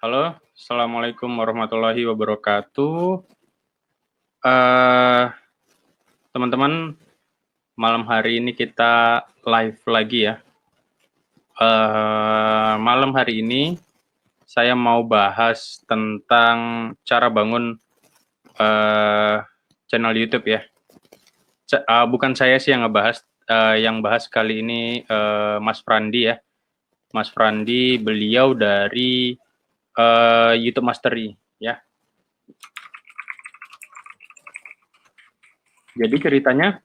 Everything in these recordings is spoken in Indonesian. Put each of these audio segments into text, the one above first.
Halo, Assalamualaikum warahmatullahi wabarakatuh. Teman-teman, malam hari ini kita live lagi ya. Malam hari ini saya mau bahas tentang cara bangun channel YouTube ya. Bukan saya sih yang ngebahas, yang bahas kali ini Mas Frandi ya. Mas Frandi, beliau dari YouTube Mastery ya. Jadi ceritanya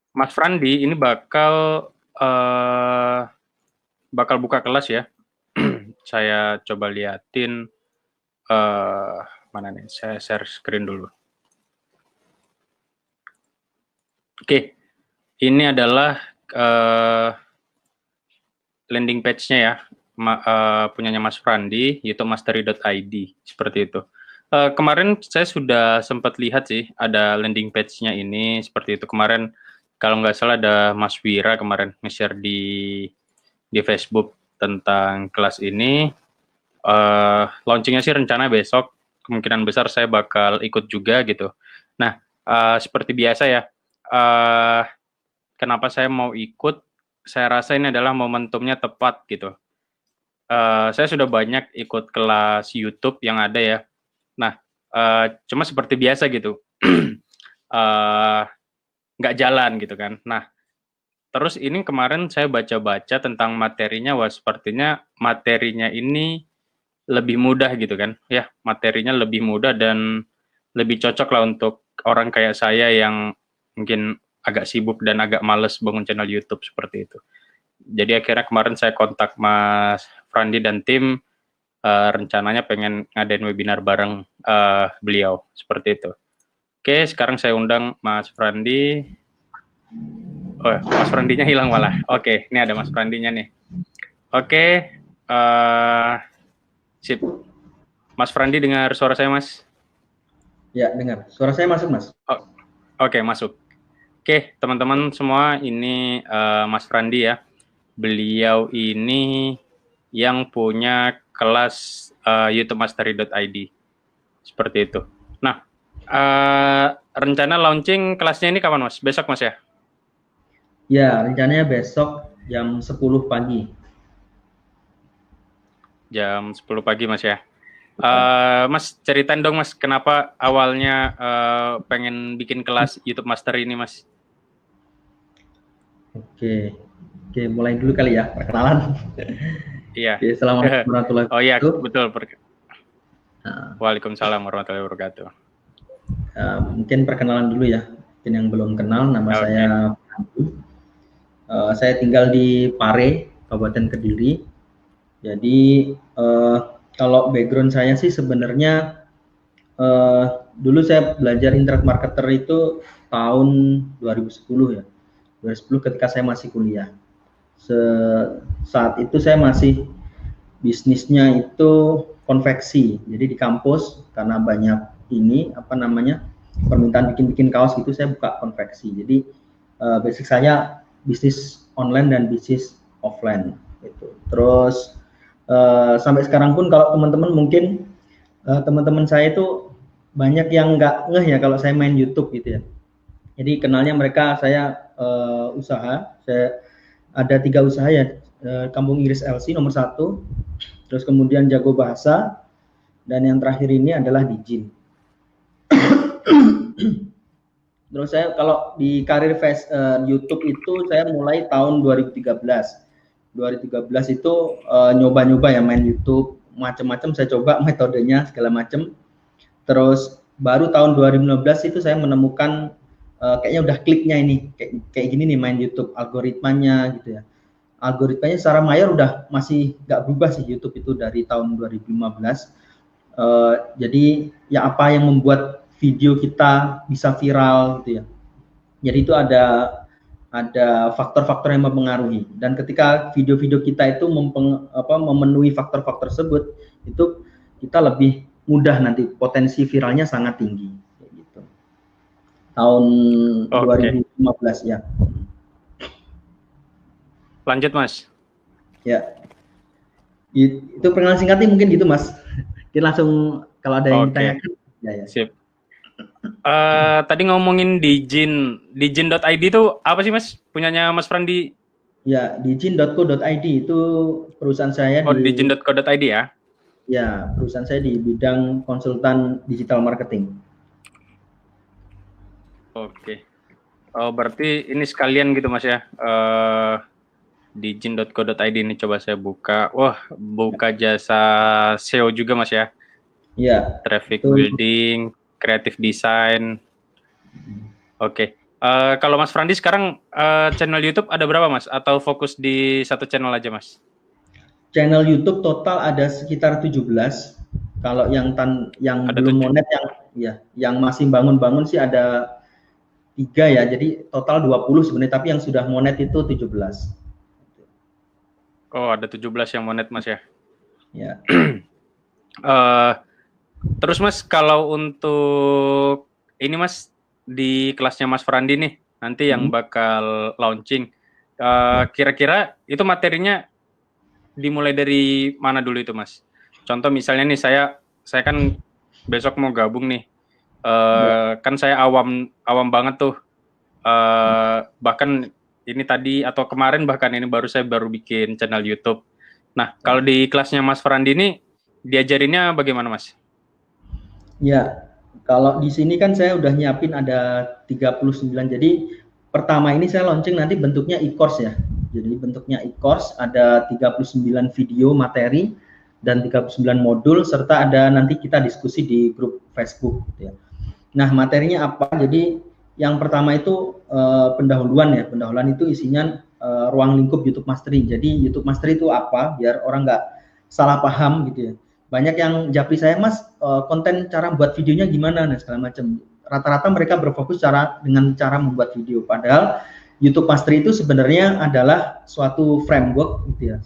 Mas Frandi ini bakal buka kelas ya. Saya coba liatin mana nih? Saya share screen dulu. Oke, ini adalah landing page-nya ya, punyanya Mas Frandi, youtubemastery.id, seperti itu. Kemarin saya sudah sempat lihat sih, ada landing page-nya ini, seperti itu. Kemarin, kalau nggak salah ada Mas Wira kemarin nge-share di Facebook tentang kelas ini. Launchingnya sih rencana besok, kemungkinan besar saya bakal ikut juga gitu. Nah, seperti biasa ya, kenapa saya mau ikut, saya rasa ini adalah momentumnya tepat gitu. Saya sudah banyak ikut kelas YouTube yang ada ya. Nah, cuma seperti biasa gitu, nggak jalan gitu kan. Nah, terus ini kemarin saya baca-baca tentang materinya, wah sepertinya materinya ini lebih mudah gitu kan. Ya, materinya lebih mudah dan lebih cocok lah untuk orang kayak saya yang mungkin agak sibuk dan agak males bangun channel YouTube seperti itu. Jadi akhirnya kemarin saya kontak Mas Frandi dan tim, rencananya pengen ngadain webinar bareng beliau, seperti itu. Oke, sekarang saya undang Mas Frandi. Oh, Mas Frandinya hilang malah. Oke, ini ada Mas Frandinya nih. Oke, sip. Mas Frandi dengar suara saya, Mas? Ya, dengar. Suara saya masuk, Mas? Oke, masuk. Oke, teman-teman semua, ini Mas Frandi ya. Beliau ini yang punya kelas youtubemastery.id. Seperti itu. Nah, rencana launching kelasnya ini kapan, Mas? Besok, Mas ya? Ya, rencananya besok jam 10 pagi. Jam 10 pagi, Mas ya. Mas, ceritain dong, Mas, kenapa awalnya pengen bikin kelas YouTube Master ini, Mas? Oke, mulai dulu kali ya perkenalan. Iya. Oke, assalamualaikum warahmatullahi wabarakatuh. Oh iya, betul. Waalaikumsalam warahmatullahi wabarakatuh. Mungkin perkenalan dulu ya. Mungkin yang belum kenal, nama saya Frandi. Saya tinggal di Pare, Kabupaten Kediri. Jadi kalau background saya sih sebenarnya dulu saya belajar internet marketer itu tahun 2010 ya. 2010 ketika saya masih kuliah. Saat itu saya masih bisnisnya itu konveksi. Jadi di kampus karena banyak permintaan bikin kaos gitu, saya buka konveksi. Jadi basic saya bisnis online dan bisnis offline gitu. Terus sampai sekarang pun kalau teman-teman mungkin teman-teman saya itu banyak yang nggak ngeh ya kalau saya main YouTube gitu ya. Jadi kenalnya mereka saya usaha, saya ada 3 usaha ya, Kampung Inggris LC nomor 1, terus kemudian Jago Bahasa, dan yang terakhir ini adalah Dijin. Terus saya kalau di karir YouTube itu saya mulai tahun 2013. 2013 itu nyoba-nyoba ya main YouTube, macam-macam saya coba metodenya segala macam. Terus baru tahun 2015 itu saya menemukan kayaknya udah kliknya ini kayak gini nih main YouTube, algoritmanya gitu ya. Algoritmanya secara mayor udah masih nggak berubah sih YouTube itu dari tahun 2015. Jadi ya apa yang membuat video kita bisa viral gitu ya. Jadi itu ada faktor-faktor yang mempengaruhi, dan ketika video-video kita itu memenuhi faktor-faktor tersebut, itu kita lebih mudah nanti potensi viralnya sangat tinggi gitu. Tahun 2015 ya. lanjut Mas. Ya, itu perkenalan singkatnya mungkin gitu Mas. Kita langsung kalau ada yang ditanyakan. Ya. Sip. Tadi ngomongin Dijin.id itu apa sih Mas? Punyanya Mas Frandi? Ya, dijin.co.id itu perusahaan saya di dijin.co.id ya? Ya, perusahaan saya di bidang konsultan digital marketing. Oke. Oh, berarti ini sekalian gitu Mas ya? Dijin.co.id ini coba saya buka. Wah, buka jasa SEO juga Mas ya? Iya. Traffic building, creative design. Oke. Kalau Mas Frandi sekarang channel YouTube ada berapa Mas? Atau fokus di satu channel aja Mas? Channel YouTube total ada sekitar 17. Kalau yang belum monet yang masih bangun-bangun sih ada 3 ya. Jadi total 20 sebenarnya, tapi yang sudah monet itu 17. Oh, ada 17 yang monet Mas ya? Ya. Terus Mas, kalau untuk ini Mas, di kelasnya Mas Frandi nih, nanti yang bakal launching, kira-kira itu materinya dimulai dari mana dulu itu Mas? Contoh misalnya nih, saya kan besok mau gabung nih, kan saya awam banget tuh, bahkan ini tadi atau kemarin bahkan ini saya baru bikin channel YouTube. Nah, kalau di kelasnya Mas Frandi ini diajarinnya bagaimana Mas? Ya, kalau di sini kan saya udah nyiapin ada 39. Jadi pertama ini saya launching nanti bentuknya e-course ya. Jadi bentuknya e-course, ada 39 video materi dan 39 modul, serta ada nanti kita diskusi di grup Facebook gitu ya. Nah, materinya apa? Jadi yang pertama itu pendahuluan ya. Pendahuluan itu isinya ruang lingkup YouTube Mastery. Jadi YouTube Mastery itu apa? Biar orang nggak salah paham gitu ya. Banyak yang japri saya, Mas, konten cara buat videonya gimana dan segala macam. Rata-rata mereka berfokus dengan cara membuat video. Padahal YouTube Mastery itu sebenarnya adalah suatu framework gitu ya.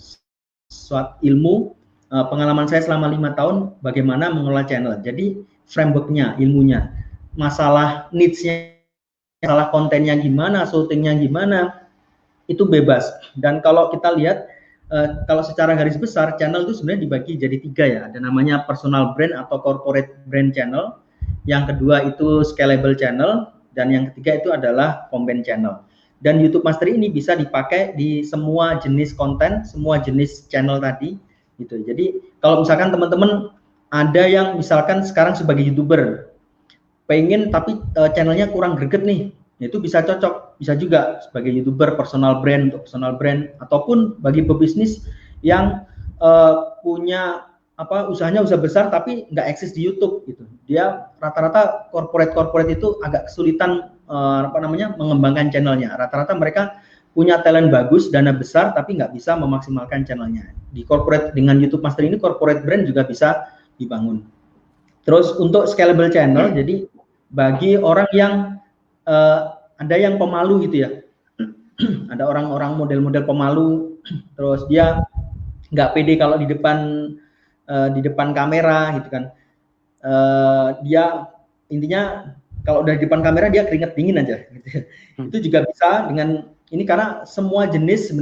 Suatu ilmu, pengalaman saya selama 5 tahun bagaimana mengelola channel. Jadi frameworknya, ilmunya, masalah needs-nya, masalah kontennya gimana, shootingnya gimana, itu bebas. Dan kalau kita lihat, kalau secara garis besar channel itu sebenarnya dibagi jadi 3 ya. Ada namanya personal brand atau corporate brand channel. Yang kedua itu scalable channel, dan yang ketiga itu adalah combined channel. Dan YouTube Mastery ini bisa dipakai di semua jenis konten, semua jenis channel tadi gitu. Jadi kalau misalkan teman-teman ada yang misalkan sekarang sebagai YouTuber pengen tapi channelnya kurang greget nih, itu bisa cocok, bisa juga sebagai YouTuber personal brand, untuk personal brand, ataupun bagi pebisnis yang punya usahanya usaha besar tapi nggak eksis di YouTube gitu. Dia rata-rata corporate itu agak kesulitan mengembangkan channelnya. Rata-rata mereka punya talent bagus, dana besar, tapi nggak bisa memaksimalkan channelnya. Di corporate dengan YouTube Master ini corporate brand juga bisa dibangun. Terus untuk scalable channel, jadi bagi orang yang ada yang pemalu gitu ya, ada orang-orang model-model pemalu, terus dia nggak pede kalau di depan kamera gitu kan, dia intinya kalau udah di depan kamera dia keringet dingin aja gitu. Itu juga bisa dengan ini, karena semua jenis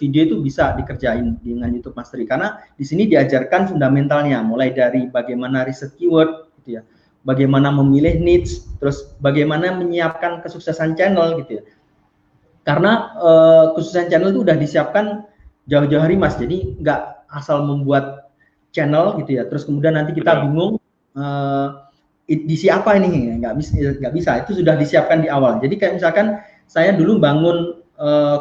video itu bisa dikerjain dengan YouTube Mastery, karena di sini diajarkan fundamentalnya, mulai dari bagaimana riset keyword gitu ya, bagaimana memilih niche, terus bagaimana menyiapkan kesuksesan channel gitu ya. Karena kesuksesan channel itu udah disiapkan jauh-jauh hari Mas, jadi nggak asal membuat channel gitu ya, terus kemudian nanti kita bingung edisi apa ini, nggak bisa, itu sudah disiapkan di awal. Jadi kayak misalkan saya dulu bangun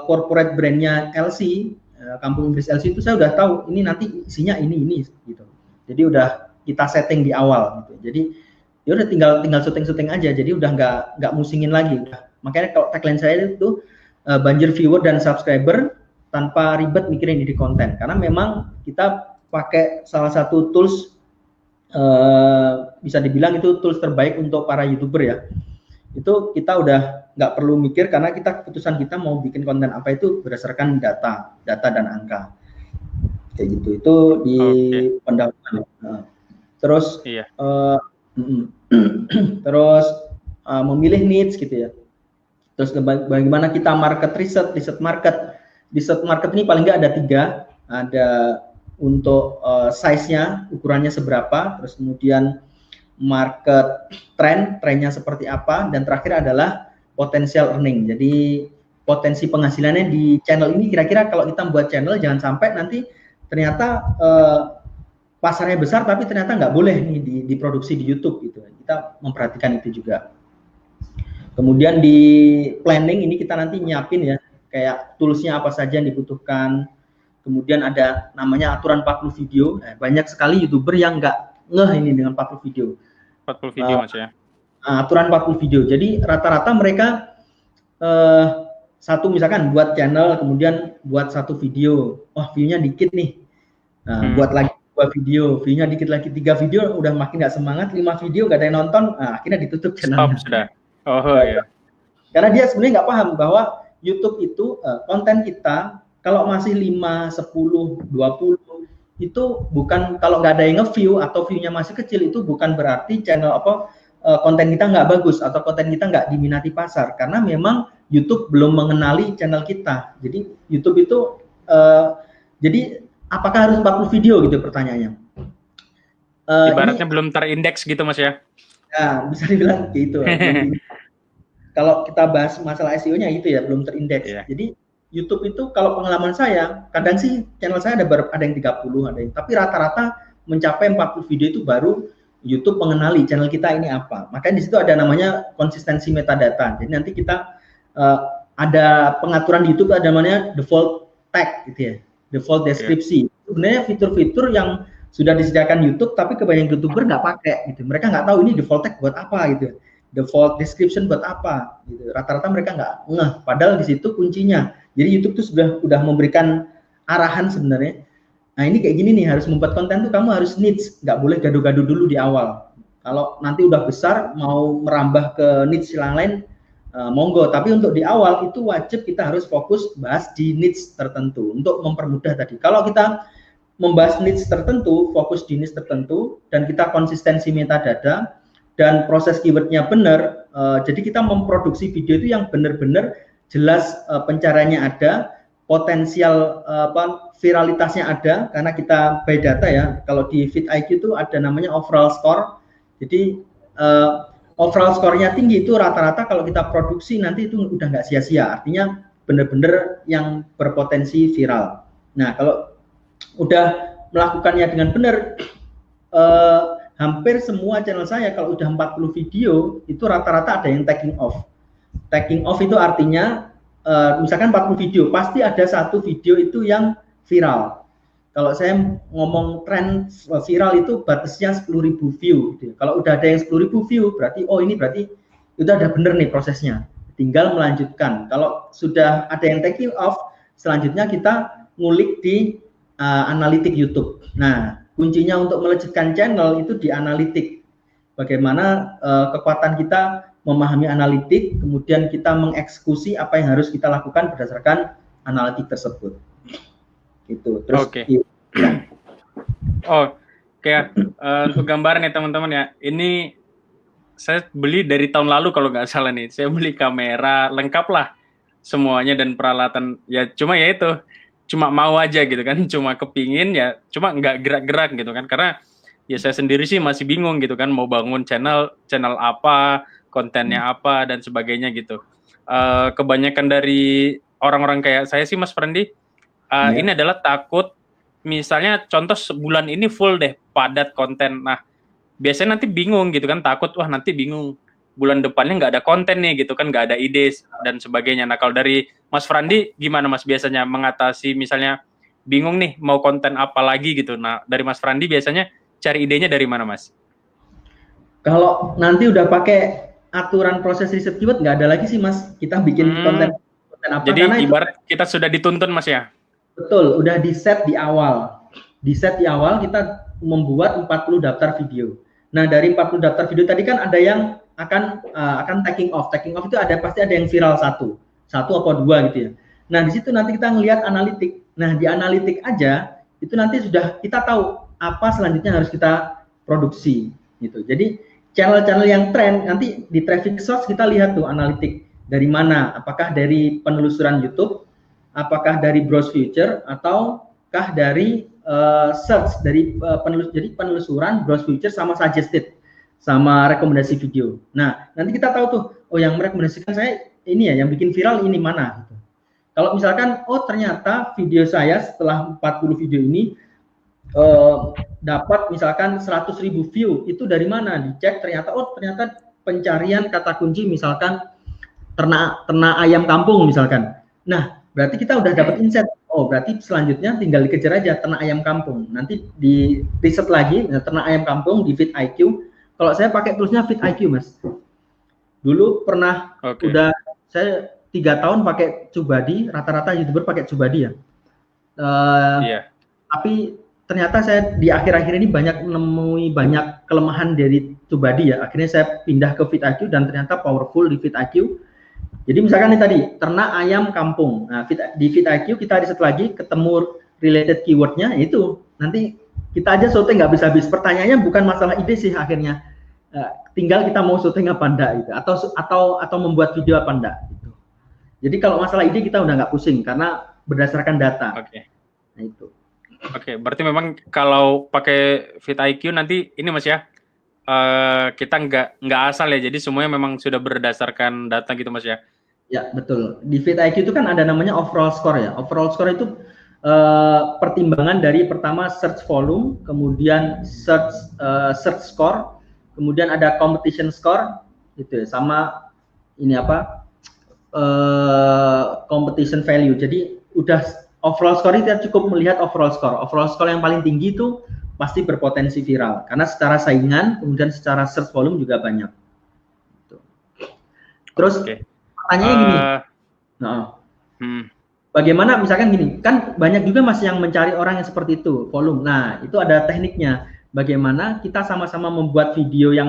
corporate brandnya LC, Kampung Inggris LC, itu saya udah tahu ini nanti isinya ini gitu. Jadi udah kita setting di awal gitu. Jadi ya udah tinggal syuting aja, jadi udah nggak musingin lagi. Makanya kalau tagline saya itu banjir viewer dan subscriber tanpa ribet mikirin ide konten, karena memang kita pakai salah satu tools, bisa dibilang itu tools terbaik untuk para YouTuber ya. Itu kita udah nggak perlu mikir, karena keputusan kita mau bikin konten apa itu berdasarkan data dan angka kayak gitu. Itu di pendahuluan. Terus terus memilih needs gitu ya. Terus bagaimana kita riset market, Di search market ini paling nggak ada 3, ada untuk size-nya, ukurannya seberapa, terus kemudian market trennya seperti apa, dan terakhir adalah potensial earning. Jadi potensi penghasilannya di channel ini kira-kira kalau kita buat channel jangan sampai nanti ternyata pasarnya besar tapi ternyata nggak boleh nih diproduksi di YouTube gitu. Kita memperhatikan itu juga. Kemudian di planning ini kita nanti nyiapin ya, kayak toolsnya apa saja yang dibutuhkan. Kemudian ada namanya aturan 40 video. Banyak sekali YouTuber yang nggak ngeh ini dengan 40 video. 40 video Mas ya. Aturan 40 video. Jadi rata-rata mereka satu misalkan buat channel, kemudian buat satu video. Wah, view-nya dikit nih. Buat lagi 2 video, view-nya dikit lagi 3 video, udah makin nggak semangat, 5 video nggak ada yang nonton, akhirnya ditutup channelnya. Stop sudah. Oh iya. Karena dia sebenarnya nggak paham bahwa YouTube itu konten kita kalau masih 5, 10, 20 itu bukan, kalau nggak ada yang nge-view atau view-nya masih kecil, itu bukan berarti channel konten kita nggak bagus atau konten kita nggak diminati pasar, karena memang YouTube belum mengenali channel kita. Jadi YouTube itu jadi apakah harus 40 video gitu pertanyaannya? Ibaratnya belum terindeks gitu Mas ya? Ya, bisa dibilang gitu. Kalau kita bahas masalah SEO-nya itu ya, belum terindeks. Yeah. Jadi YouTube itu kalau pengalaman saya, kadang sih channel saya ada yang 30, ada yang, tapi rata-rata mencapai 40 video itu baru YouTube mengenali channel kita ini apa. Makanya di situ ada namanya konsistensi metadata. Jadi nanti kita ada pengaturan di YouTube, ada namanya default tag gitu ya, default deskripsi. Yeah. Sebenarnya fitur-fitur yang sudah disediakan YouTube, tapi kebanyakan YouTuber nggak pakai gitu. Mereka nggak tahu ini default tag buat apa gitu, default description buat apa gitu. Rata-rata mereka nggak ngeh, padahal di situ kuncinya. Jadi YouTube tuh sudah memberikan arahan sebenarnya. Nah ini kayak gini nih, harus membuat konten tuh kamu harus niche, nggak boleh gaduh-gaduh dulu di awal. Kalau nanti udah besar mau merambah ke niche yang lain, monggo. Tapi untuk di awal itu wajib kita harus fokus bahas di niche tertentu untuk mempermudah tadi. Kalau kita membahas niche tertentu, fokus di niche tertentu, dan kita konsistensi metadata dan proses keywordnya benar, jadi kita memproduksi video itu yang benar-benar jelas, pencariannya ada, potensial viralitasnya ada, karena kita by data ya. Kalau di VidIQ itu ada namanya overall score. Jadi overall score-nya tinggi itu rata-rata kalau kita produksi nanti itu udah nggak sia-sia, artinya benar-benar yang berpotensi viral. Nah kalau udah melakukannya dengan benar, hampir semua channel saya kalau udah 40 video itu rata-rata ada yang taking off. Taking off itu artinya misalkan 40 video pasti ada satu video itu yang viral. Kalau saya ngomong tren viral itu batasnya 10.000 view gitu. Kalau udah ada yang 10.000 view berarti ini berarti itu ada bener nih prosesnya, tinggal melanjutkan. Kalau sudah ada yang taking off, selanjutnya kita ngulik di analitik YouTube. Nah, kuncinya untuk melejitkan channel itu di analitik. Bagaimana kekuatan kita memahami analitik, kemudian kita mengeksekusi apa yang harus kita lakukan berdasarkan analitik tersebut. Gitu. Terus untuk gambaran ya teman-teman ya. Ini saya beli dari tahun lalu kalau nggak salah nih. Saya beli kamera lengkap lah semuanya dan peralatan. Ya cuma ya itu. Cuma mau aja gitu kan, cuma kepingin ya, cuma nggak gerak-gerak gitu kan, karena ya saya sendiri sih masih bingung gitu kan, mau bangun channel apa, kontennya apa dan sebagainya gitu. Kebanyakan dari orang-orang kayak saya sih Mas Frandi, ini adalah takut, misalnya contoh sebulan ini full deh padat konten, nah biasanya nanti bingung gitu kan, takut wah nanti bingung bulan depannya nggak ada konten nih gitu kan, nggak ada ide dan sebagainya. Nah kalau dari Mas Frandi gimana Mas biasanya mengatasi misalnya bingung nih mau konten apa lagi gitu. Nah dari Mas Frandi biasanya cari idenya dari mana Mas? Kalau nanti udah pakai aturan proses riset keyword nggak ada lagi sih Mas, kita bikin konten apa. Jadi ibarat kita sudah dituntun Mas ya? Betul, udah di set di awal. Di set di awal kita membuat 40 daftar video. Nah dari 40 daftar video tadi kan ada yang akan taking off. Taking off itu pasti ada yang viral satu atau dua gitu ya. Nah di situ nanti kita ngelihat analitik. Nah di analitik aja itu nanti sudah kita tahu apa selanjutnya harus kita produksi gitu. Jadi channel-channel yang tren nanti di traffic source kita lihat tuh analitik dari mana. Apakah dari penelusuran YouTube apakah dari browse future ataukah dari search, dari penelusuran browse future sama suggested sama rekomendasi video. Nah, nanti kita tahu tuh, oh yang merekomendasikan saya ini ya, yang bikin viral ini mana gitu. Kalau misalkan, oh ternyata video saya setelah 40 video ini dapat misalkan 100.000 view, itu dari mana? Dicek ternyata, oh ternyata pencarian kata kunci misalkan ternak ayam kampung misalkan. Nah, berarti kita udah dapat insight. Oh, berarti selanjutnya tinggal dikejar aja ternak ayam kampung. Nanti di riset lagi ternak ayam kampung di vidIQ. Kalau saya pakai toolsnya vidIQ, Mas. Dulu pernah udah saya 3 tahun pakai Cubadi, rata-rata YouTuber pakai Cubadi ya. Tapi ternyata saya di akhir-akhir ini banyak menemui banyak kelemahan dari Cubadi ya. Akhirnya saya pindah ke vidIQ dan ternyata powerful di vidIQ. Jadi misalkan ini tadi ternak ayam kampung. Nah, di vidIQ kita riset lagi, ketemu related keywordnya, itu nanti kita aja syuting nggak bisa habis. Pertanyaannya bukan masalah ide sih akhirnya, tinggal kita mau syuting apa enggak gitu, atau membuat video apa enggak gitu. Jadi kalau masalah ide kita udah nggak pusing karena berdasarkan data. Nah itu. Berarti memang kalau pakai vidIQ nanti ini Mas ya, kita nggak asal ya, jadi semuanya memang sudah berdasarkan data gitu Mas ya. Ya betul. Di vidIQ itu kan ada namanya overall score ya. Overall score itu pertimbangan dari pertama search volume, kemudian search score, kemudian ada competition score gitu ya, sama ini apa competition value. Jadi udah overall score itu cukup melihat overall score. Overall score yang paling tinggi itu pasti berpotensi viral karena secara saingan, kemudian secara search volume juga banyak. Terus pertanyaannya gini, bagaimana misalkan gini, kan banyak juga Mas yang mencari orang yang seperti itu, volume. Nah, itu ada tekniknya. Bagaimana kita sama-sama membuat video yang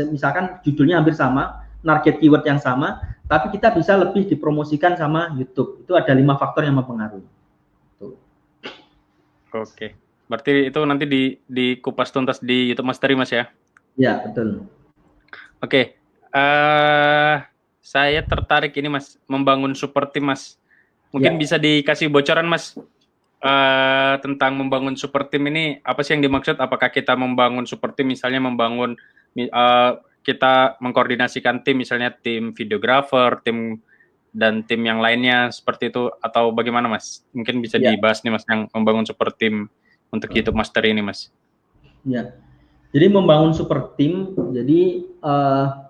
misalkan judulnya hampir sama, target keyword yang sama, tapi kita bisa lebih dipromosikan sama YouTube. Itu ada 5 faktor yang mempengaruhi. Oke, berarti itu nanti dikupas tuntas di YouTube Mastery Mas ya? Ya, betul. Oke, saya tertarik ini Mas, membangun super team Mas. Mungkin bisa dikasih bocoran Mas, tentang membangun super team ini, apa sih yang dimaksud? Apakah kita membangun super team, misalnya membangun, kita mengkoordinasikan tim, misalnya tim videographer, tim dan tim yang lainnya, seperti itu, atau bagaimana Mas? Mungkin bisa dibahas nih Mas, yang membangun super team untuk YouTube Mastery ini Mas. Ya, jadi membangun super team, jadi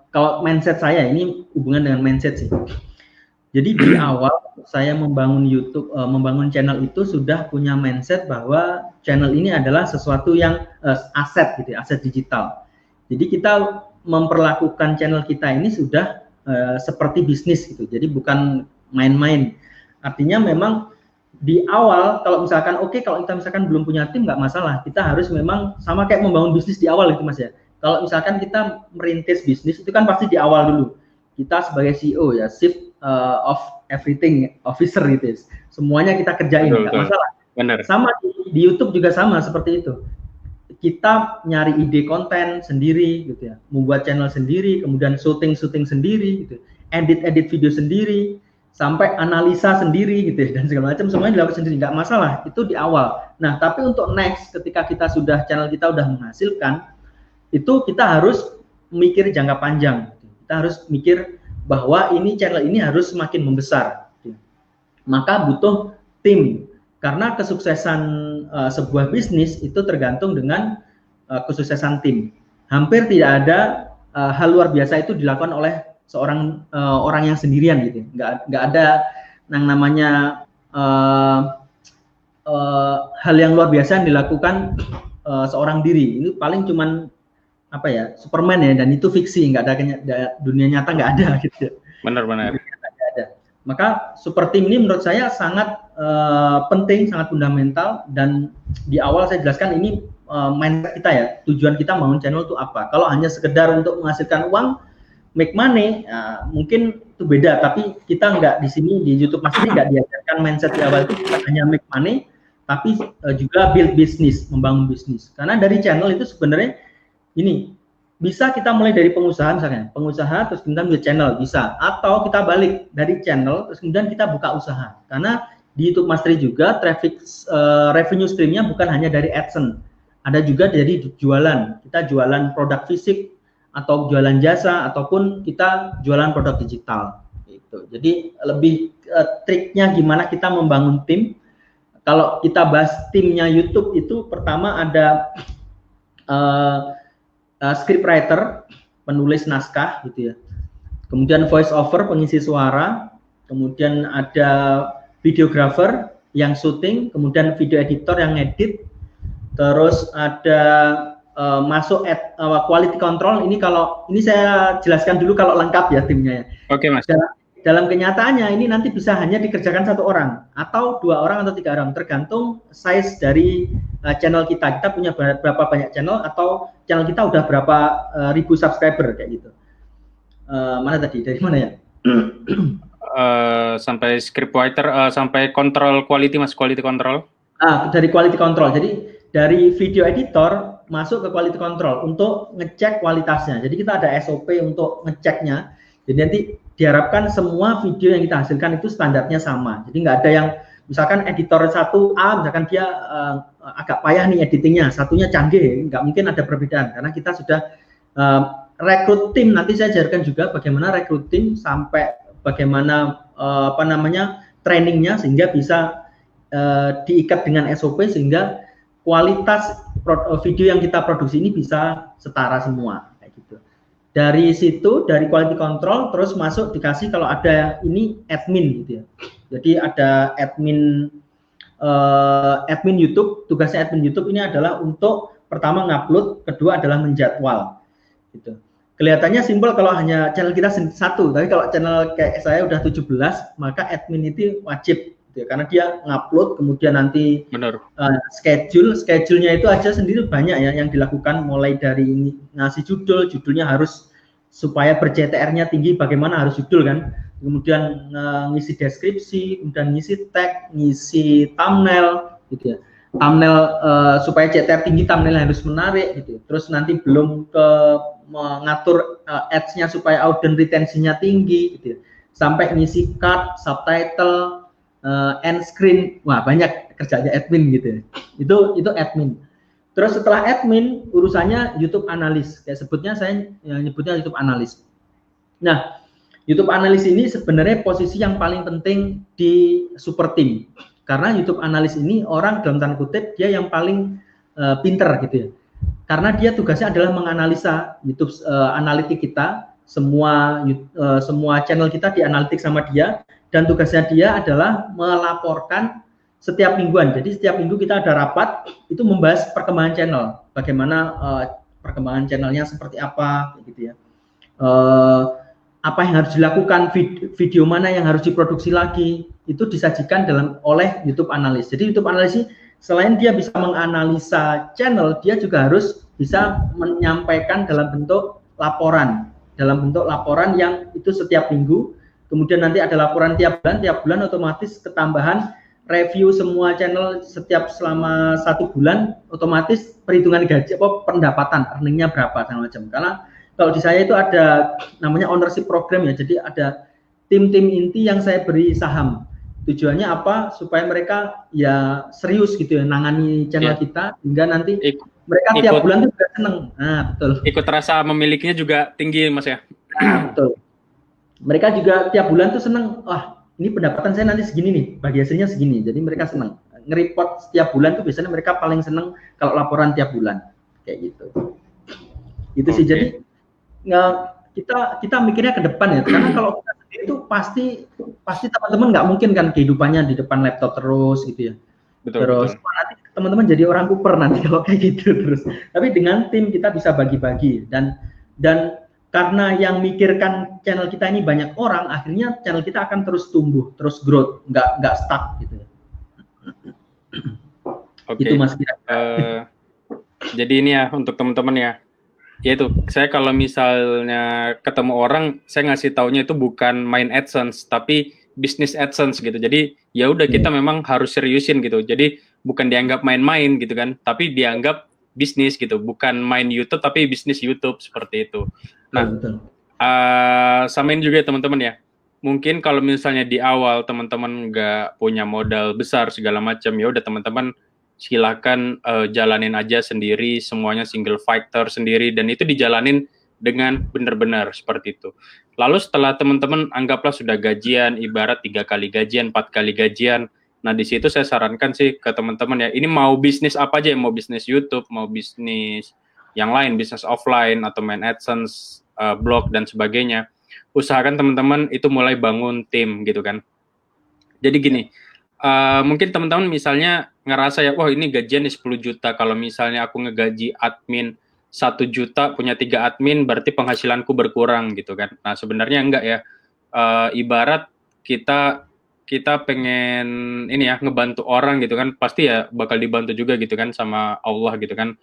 kalau mindset saya, ini hubungan dengan mindset sih. Jadi di awal saya membangun YouTube, membangun channel itu sudah punya mindset bahwa channel ini adalah sesuatu yang aset gitu, aset digital. Jadi kita memperlakukan channel kita ini sudah seperti bisnis gitu. Jadi bukan main-main. Artinya memang di awal kalau misalkan kalau kita misalkan belum punya tim nggak masalah. Kita harus memang sama kayak membangun bisnis di awal gitu Mas ya. Kalau misalkan kita merintis bisnis itu kan pasti di awal dulu. Kita sebagai CEO ya, chief of everything officer gitu. Semuanya kita kerjain, nggak masalah. Benar. Sama di YouTube juga sama seperti itu. Kita nyari ide konten sendiri gitu ya, membuat channel sendiri, kemudian syuting sendiri gitu, edit video sendiri, sampai analisa sendiri gitu ya, dan segala macam semuanya dilakukan sendiri, nggak masalah. Itu di awal. Nah, tapi untuk next ketika kita channel kita udah menghasilkan, itu kita harus mikir jangka panjang. Kita harus mikir bahwa channel ini harus semakin membesar. Maka butuh tim. Karena kesuksesan sebuah bisnis itu tergantung dengan kesuksesan tim. Hampir tidak ada hal luar biasa itu dilakukan oleh seorang orang yang sendirian gitu. Nggak ada yang namanya hal yang luar biasa yang dilakukan seorang diri. Ini paling cuman Superman ya, dan itu fiksi, nggak ada, dunia nyata nggak ada gitu. Benar-benar. Maka super team ini menurut saya sangat penting, sangat fundamental, dan di awal saya jelaskan ini mindset kita ya, tujuan kita bangun channel itu apa. Kalau hanya sekedar untuk menghasilkan uang, make money, mungkin itu beda. Tapi kita nggak di sini di YouTube Mastery nggak diajarkan mindset di awal itu kita hanya make money, tapi juga build bisnis, membangun bisnis. Karena dari channel itu sebenarnya ini bisa kita mulai dari pengusaha misalnya, pengusaha terus kemudian build channel bisa, atau kita balik dari channel terus kemudian kita buka usaha. Karena di YouTube Mastery juga traffic revenue streamnya bukan hanya dari AdSense, ada juga dari jualan. Kita jualan produk fisik atau jualan jasa ataupun kita jualan produk digital. Gitu. Jadi lebih triknya gimana kita membangun tim. Kalau kita bahas timnya YouTube itu pertama ada scriptwriter, penulis naskah gitu ya. Kemudian voice over, pengisi suara. Kemudian ada videographer yang syuting. Kemudian video editor yang edit. Terus ada masuk quality control. Ini saya jelaskan dulu kalau lengkap ya timnya ya. Oke, Mas. Dalam kenyataannya ini nanti bisa hanya dikerjakan 1 orang atau 2 orang atau 3 orang, tergantung size dari channel kita. Kita punya berapa banyak channel atau channel kita udah berapa ribu subscriber kayak gitu. Mana tadi? Dari mana ya? Sampai scriptwriter, sampai control quality, Mas, quality control. Dari quality control. Jadi dari video editor masuk ke quality control untuk ngecek kualitasnya. Jadi kita ada SOP untuk ngeceknya. Jadi nanti diharapkan semua video yang kita hasilkan itu standarnya sama. Jadi nggak ada yang misalkan editor 1A, misalkan dia agak payah nih editingnya, satunya canggih, nggak mungkin ada perbedaan karena kita sudah rekrut tim. Nanti saya ajarkan juga bagaimana rekrut tim sampai bagaimana trainingnya sehingga bisa diikat dengan SOP sehingga kualitas video yang kita produksi ini bisa setara semua kayak gitu. Dari situ, dari quality control terus masuk dikasih kalau ada ini admin gitu ya. Jadi ada admin YouTube. Tugasnya admin YouTube ini adalah untuk pertama ngupload, kedua adalah menjadwal gitu. Kelihatannya simpel kalau hanya channel kita 1, tapi kalau channel kayak saya udah 17, maka admin itu wajib gitu ya, karena dia ngupload, kemudian nanti schedule-nya itu aja sendiri banyak ya yang dilakukan, mulai dari ngasih judulnya harus supaya ber-CTR-nya tinggi, bagaimana harus judul kan, kemudian ngisi deskripsi, kemudian ngisi tag, ngisi thumbnail gitu ya. Thumbnail supaya CTR tinggi, thumbnail harus menarik gitu. Terus nanti belum ke mengatur ads-nya supaya audience retention-nya tinggi gitu ya. Sampai ngisi card, subtitle, end screen, wah banyak kerjanya admin gitu ya. Itu admin. Terus setelah admin urusannya YouTube analis. Kayak saya nyebutnya YouTube analis. Nah, YouTube analis ini sebenarnya posisi yang paling penting di super team. Karena YouTube analis ini orang dalam tanda kutip dia yang paling pinter gitu ya. Karena dia tugasnya adalah menganalisa YouTube analitik kita, semua channel kita dianalitik sama dia, dan tugasnya dia adalah melaporkan setiap mingguan. Jadi setiap minggu kita ada rapat itu membahas perkembangan channel, bagaimana perkembangan channelnya seperti apa gitu ya. Apa yang harus dilakukan, video mana yang harus diproduksi lagi, itu disajikan oleh YouTube analis. Jadi YouTube analis ini selain dia bisa menganalisa channel, dia juga harus bisa menyampaikan dalam bentuk laporan yang itu setiap minggu. Kemudian nanti ada laporan tiap bulan otomatis ketambahan review semua channel selama 1 bulan, otomatis perhitungan gaji pendapatan, earningnya berapa segala macam. Karena kalau di saya itu ada namanya ownership program ya, jadi ada tim-tim inti yang saya beri saham. Tujuannya apa? Supaya mereka ya serius gitu ya nangani channel kita, hingga nanti mereka tiap bulan tuh juga seneng. Nah, betul. Ikut rasa memilikinya juga tinggi, Mas ya. Betul. Mereka juga tiap bulan tuh seneng. Wah, ini pendapatan saya nanti segini nih, bagi hasilnya segini. Jadi mereka seneng. Nge-report setiap bulan tuh biasanya mereka paling seneng kalau laporan tiap bulan kayak gitu. Itu sih. Jadi kita mikirnya ke depan ya, karena kalau kita sendiri itu pasti teman-teman nggak mungkin kan kehidupannya di depan laptop terus gitu ya. Betul. Nanti teman-teman jadi orang kuper nanti kalau kayak gitu terus. Tapi dengan tim kita bisa bagi-bagi dan karena yang mikirkan channel kita ini banyak orang, akhirnya channel kita akan terus tumbuh, terus growth, nggak stuck gitu ya. Itu Mas Kira. Jadi ini ya untuk teman-teman ya. Yaitu saya kalau misalnya ketemu orang, saya ngasih taunya itu bukan main AdSense tapi bisnis AdSense gitu. Jadi ya udah kita memang harus seriusin gitu. Jadi bukan dianggap main-main gitu kan, tapi dianggap bisnis gitu. Bukan main YouTube tapi bisnis YouTube seperti itu. Nah, samain juga teman-teman ya. mungkin kalau misalnya di awal teman-teman nggak punya modal besar segala macam, ya udah teman-teman silakan jalanin aja sendiri, semuanya single fighter sendiri, dan itu dijalanin dengan benar-benar seperti itu. Lalu setelah teman-teman anggaplah sudah gajian, ibarat 3 kali gajian, 4 kali gajian, nah di situ saya sarankan sih ke teman-teman ya, ini mau bisnis apa aja, mau bisnis YouTube, mau bisnis yang lain, bisnis offline atau main AdSense, blog dan sebagainya, usahakan teman-teman itu mulai bangun tim gitu kan. Jadi gini, mungkin teman-teman misalnya ngerasa ya, wah ini gajian 10 juta, kalau misalnya aku ngegaji admin 1 juta, punya 3 admin, berarti penghasilanku berkurang gitu kan. Nah sebenarnya enggak ya, ibarat kita pengen ini ya, ngebantu orang gitu kan, pasti ya bakal dibantu juga gitu kan sama Allah gitu kan.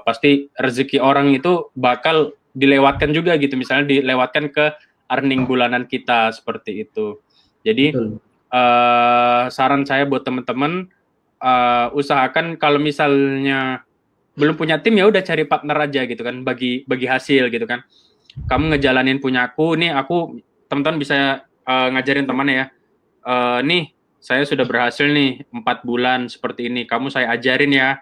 Pasti rezeki orang itu bakal dilewatkan juga gitu, misalnya dilewatkan ke earning bulanan kita seperti itu. Jadi saran saya buat teman-teman, usahakan kalau misalnya belum punya tim, ya udah cari partner aja gitu kan, bagi hasil gitu kan. Kamu ngejalanin punyaku nih, aku teman-teman bisa ngajarin temannya ya, nih saya sudah berhasil nih 4 bulan seperti ini, kamu saya ajarin ya,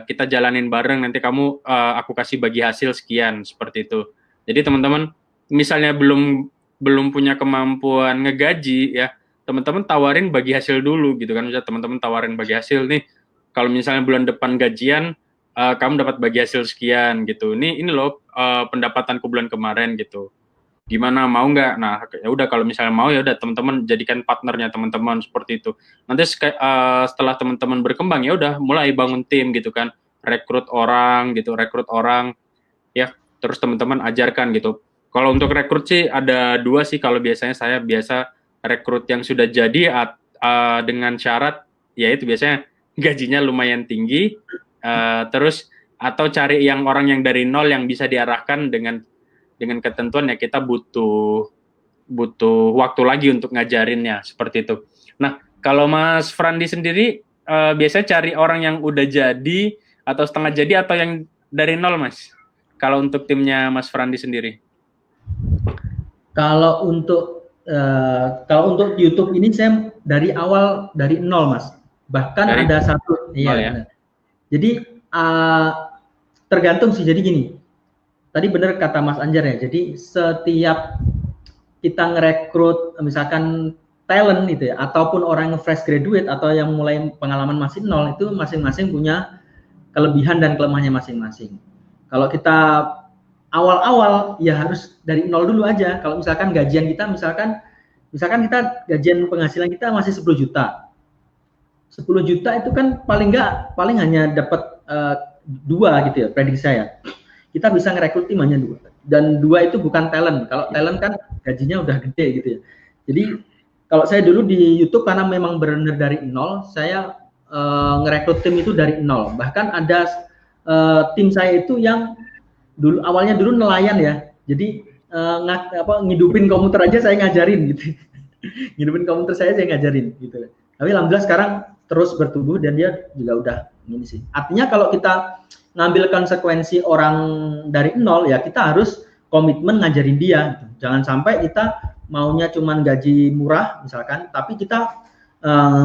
kita jalanin bareng, nanti kamu aku kasih bagi hasil sekian, seperti itu. Jadi teman-teman misalnya belum punya kemampuan ngegaji ya, teman-teman tawarin bagi hasil dulu gitu kan. Misalnya teman-teman tawarin bagi hasil nih, kalau misalnya bulan depan gajian, kamu dapat bagi hasil sekian gitu, ini loh pendapatanku bulan kemarin gitu, gimana, mau nggak? Nah ya udah, kalau misalnya mau ya udah teman-teman jadikan partnernya teman-teman seperti itu. Nanti setelah teman-teman berkembang, ya udah mulai bangun tim gitu kan, rekrut orang ya, terus teman-teman ajarkan gitu. Kalau untuk rekrut sih ada 2 sih, kalau biasanya saya biasa rekrut yang sudah jadi dengan syarat ya itu biasanya gajinya lumayan tinggi, terus atau cari yang orang yang dari nol yang bisa diarahkan dengan ketentuan ya kita butuh waktu lagi untuk ngajarinnya, seperti itu. Nah, kalau Mas Frandi sendiri biasanya cari orang yang udah jadi atau setengah jadi atau yang dari nol, Mas? Kalau untuk timnya Mas Frandi sendiri? Kalau untuk YouTube ini saya dari awal dari nol, Mas. Bahkan dari ada satu, iya. Ya. Jadi tergantung sih. Jadi gini, tadi benar kata Mas Anjar ya. Jadi setiap kita ngerekrut misalkan talent gitu ya, ataupun orang yang fresh graduate atau yang mulai pengalaman masih nol, itu masing-masing punya kelebihan dan kelemahannya masing-masing. Kalau kita awal-awal ya harus dari nol dulu aja. Kalau misalkan gajian kita misalkan kita gajian penghasilan kita masih 10 juta. 10 juta itu kan paling hanya dapat 2 gitu ya, prediksi saya. Kita bisa ngerekrut tim hanya 2. Dan 2 itu bukan talent. Kalau talent kan gajinya udah gede gitu ya. Jadi kalau saya dulu di YouTube karena memang benar dari nol, saya ngerekrut tim itu dari nol. Bahkan ada tim saya itu yang awalnya nelayan ya. Jadi ngidupin komputer aja saya ngajarin gitu. Ngidupin komputer saya ngajarin gitu. Tapi alhamdulillah sekarang terus bertumbuh dan dia juga udah ini sih. Artinya kalau kita ngambil konsekuensi orang dari nol, ya kita harus komitmen ngajarin dia gitu. Jangan sampai kita maunya cuman gaji murah misalkan, tapi kita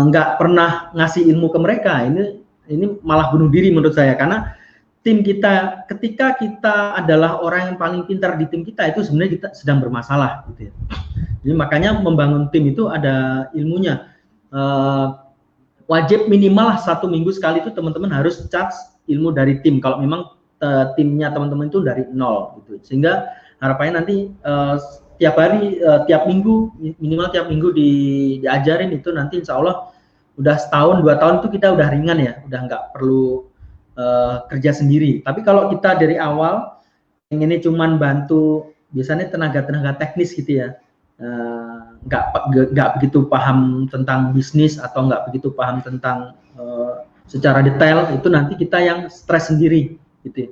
nggak pernah ngasih ilmu ke mereka. Ini malah bunuh diri menurut saya, karena tim kita, ketika kita adalah orang yang paling pintar di tim kita, itu sebenarnya kita sedang bermasalah gitu ya. Jadi makanya membangun tim itu ada ilmunya. Wajib minimal 1 minggu sekali itu teman-teman harus charge ilmu dari tim, kalau memang timnya teman-teman itu dari nol gitu. Sehingga harapannya nanti tiap hari, tiap minggu, minimal tiap minggu diajarin itu, nanti insya Allah udah setahun 2 tahun itu kita udah ringan ya, udah nggak perlu kerja sendiri. Tapi kalau kita dari awal pengennya cuman bantu, biasanya tenaga teknis gitu ya, nggak begitu paham tentang bisnis atau nggak begitu paham tentang secara detail, itu nanti kita yang stres sendiri gitu ya.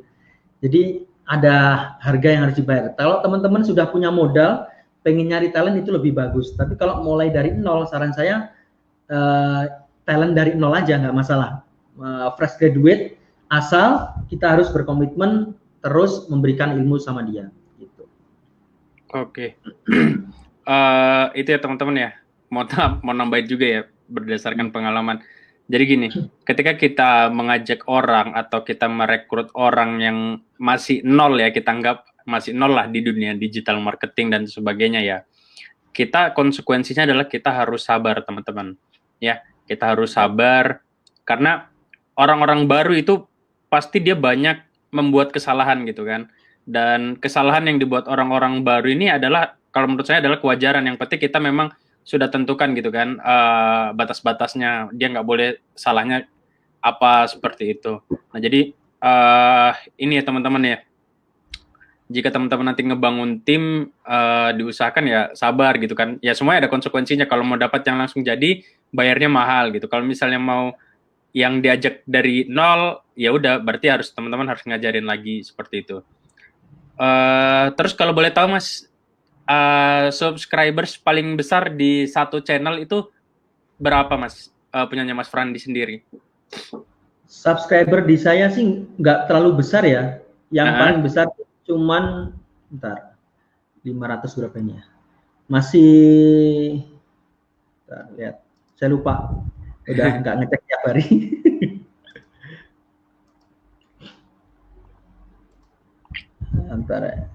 Jadi ada harga yang harus dibayar. Kalau teman-teman sudah punya modal, pengen nyari talent itu lebih bagus. Tapi kalau mulai dari nol, saran saya talent dari nol aja nggak masalah. Fresh graduate, asal kita harus berkomitmen terus memberikan ilmu sama dia. Gitu. Oke. Itu ya teman-teman ya, mau nambahin juga ya berdasarkan pengalaman. Jadi gini, ketika kita mengajak orang atau kita merekrut orang yang masih nol ya, kita anggap masih nol lah di dunia digital marketing dan sebagainya ya, kita konsekuensinya adalah kita harus sabar teman-teman. Ya, kita harus sabar karena orang-orang baru itu pasti dia banyak membuat kesalahan gitu kan. Dan kesalahan yang dibuat orang-orang baru ini adalah kalau menurut saya adalah kewajaran. Yang penting kita memang sudah tentukan gitu kan batas-batasnya. Dia nggak boleh salahnya apa seperti itu. Nah jadi ini ya teman-teman ya. Jika teman-teman nanti ngebangun tim diusahakan ya sabar gitu kan. Ya semuanya ada konsekuensinya. Kalau mau dapat yang langsung jadi bayarnya mahal gitu. Kalau misalnya mau yang diajak dari nol ya udah berarti harus teman-teman harus ngajarin lagi seperti itu. Terus kalau boleh tahu Mas, subscribers paling besar di satu channel itu berapa Mas? Punyanya Mas Frandi sendiri? Subscriber di saya sih nggak terlalu besar ya. Yang paling besar cuman bentar 500 berapa ini ya? Masih bentar, lihat. Saya lupa. Udah nggak ngecek tiap hari. Antara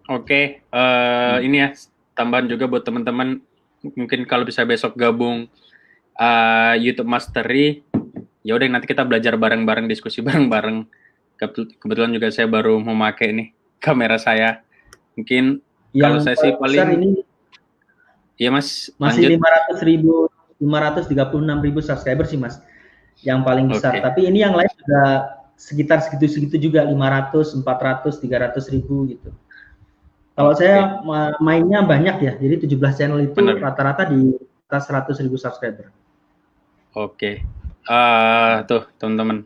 Oke, ini ya tambahan juga buat teman-teman mungkin kalau bisa besok gabung YouTube Mastery, ya udah nanti kita belajar bareng-bareng, diskusi bareng-bareng. Kebetulan juga saya baru memakai nih kamera saya. Mungkin yang kalau saya sih paling ini ya Mas masih 536.000 subscriber sih Mas yang paling besar. Tapi ini yang lain juga sekitar segitu-segitu juga 500, 400, 300 ribu gitu. Kalau saya mainnya banyak ya, jadi 17 channel itu rata-rata di atas 100.000 subscriber. Oke, tuh teman-teman,